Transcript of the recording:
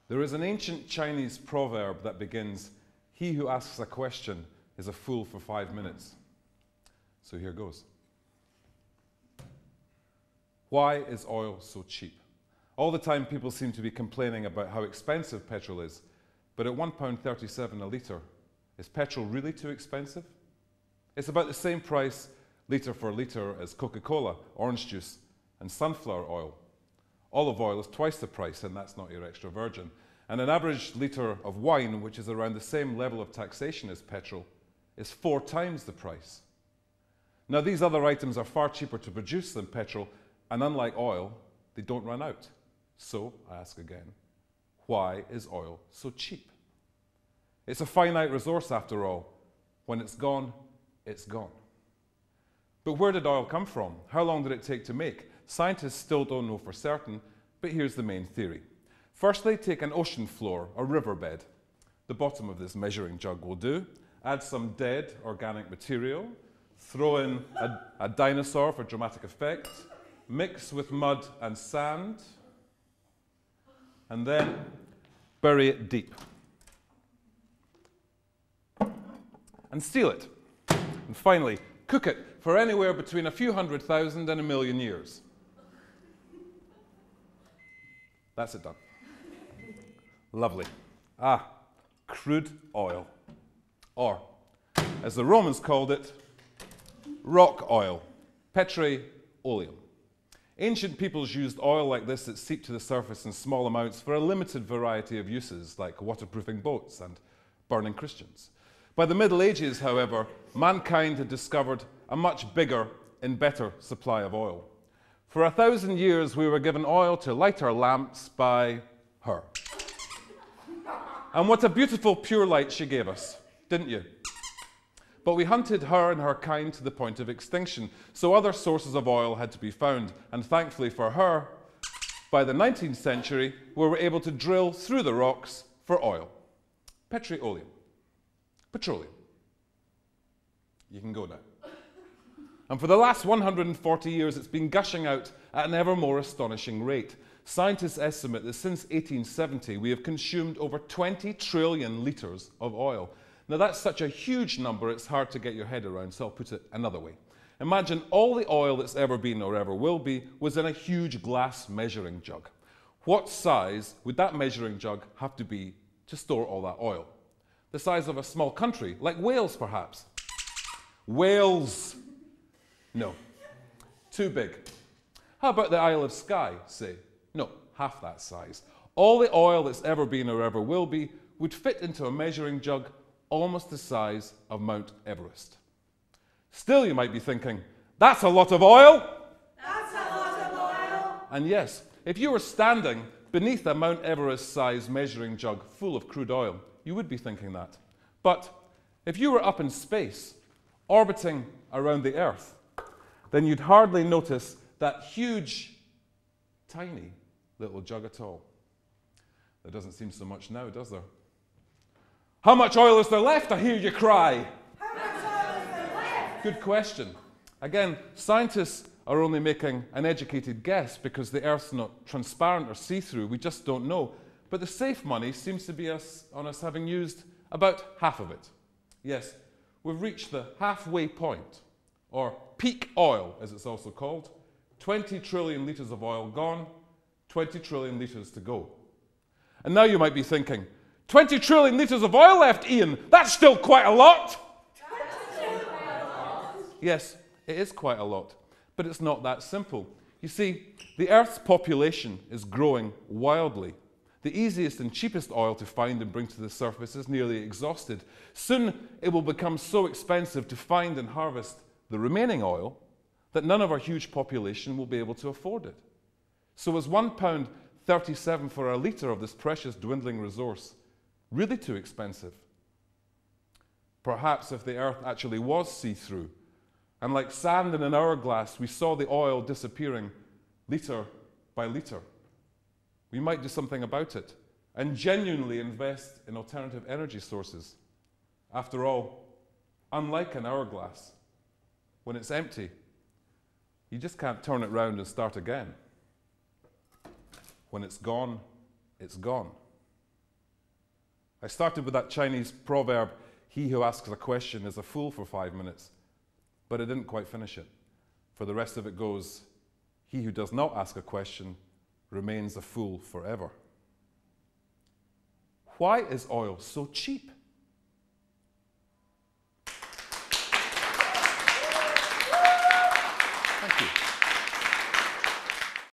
There is an ancient Chinese proverb that begins, "He who asks a question is a fool for 5 minutes." So here goes. Why is oil so cheap? All the time people seem to be complaining about how expensive petrol is, but at £1.37 a litre, is petrol really too expensive? It's about the same price, litre for litre, as Coca-Cola, orange juice, and sunflower oil. Olive oil is twice the price, and that's not your extra virgin. And an average litre of wine, which is around the same level of taxation as petrol, is 4 times the price. Now, these other items are far cheaper to produce than petrol, and unlike oil, they don't run out. So, I ask again, why is oil so cheap? It's a finite resource after all. When it's gone, it's gone. But where did oil come from? How long did it take to make? Scientists still don't know for certain, but here's the main theory. Firstly, take an ocean floor, a riverbed. The bottom of this measuring jug will do. Add some dead organic material. Throw in a dinosaur for dramatic effect. Mix with mud and sand. And then bury it deep. And seal it. And finally, cook it for anywhere between a few 100,000 and 1,000,000 years. That's it done. Lovely. Crude oil. Or, as the Romans called it, rock oil. Petroleum. Ancient peoples used oil like this that seeped to the surface in small amounts for a limited variety of uses, like waterproofing boats and burning Christians. By the Middle Ages, however, mankind had discovered a much bigger and better supply of oil. For 1,000 years, we were given oil to light our lamps by her. And what a beautiful, pure light she gave us, didn't you? But we hunted her and her kind to the point of extinction, so other sources of oil had to be found. And thankfully for her, by the 19th century, we were able to drill through the rocks for oil. Petroleum. You can go now. And for the last 140 years, it's been gushing out at an ever more astonishing rate. Scientists estimate that since 1870, we have consumed over 20 trillion litres of oil. Now, that's such a huge number, it's hard to get your head around, so I'll put it another way. Imagine all the oil that's ever been or ever will be was in a huge glass measuring jug. What size would that measuring jug have to be to store all that oil? The size of a small country, like Wales, perhaps. Wales. No. Too big. How about the Isle of Skye, say? No, half that size. All the oil that's ever been or ever will be would fit into a measuring jug almost the size of Mount Everest. Still, you might be thinking, that's a lot of oil! That's a lot of oil! And yes, if you were standing beneath a Mount Everest-sized measuring jug full of crude oil, you would be thinking that. But if you were up in space, orbiting around the Earth, then you'd hardly notice that huge, tiny little jug at all. There doesn't seem so much now, does there? How much oil is there left, I hear you cry? How much oil is there left? Good question. Again, scientists are only making an educated guess because the Earth's not transparent or see-through. We just don't know. But the safe money seems to be on us having used about half of it. Yes, we've reached the halfway point, or peak oil, as it's also called. 20 trillion litres of oil gone, 20 trillion litres to go. And now you might be thinking, 20 trillion litres of oil left, Ian, that's still quite a lot! Yes, it is quite a lot, but it's not that simple. You see, the Earth's population is growing wildly. The easiest and cheapest oil to find and bring to the surface is nearly exhausted. Soon it will become so expensive to find and harvest the remaining oil that none of our huge population will be able to afford it. So is £1.37 for a litre of this precious dwindling resource really too expensive? Perhaps if the Earth actually was see-through, and like sand in an hourglass, we saw the oil disappearing litre by litre, we might do something about it and genuinely invest in alternative energy sources. After all, unlike an hourglass, when it's empty, you just can't turn it round and start again. When it's gone, it's gone. I started with that Chinese proverb, he who asks a question is a fool for 5 minutes, but I didn't quite finish it. For the rest of it goes, he who does not ask a question remains a fool forever. Why is oil so cheap?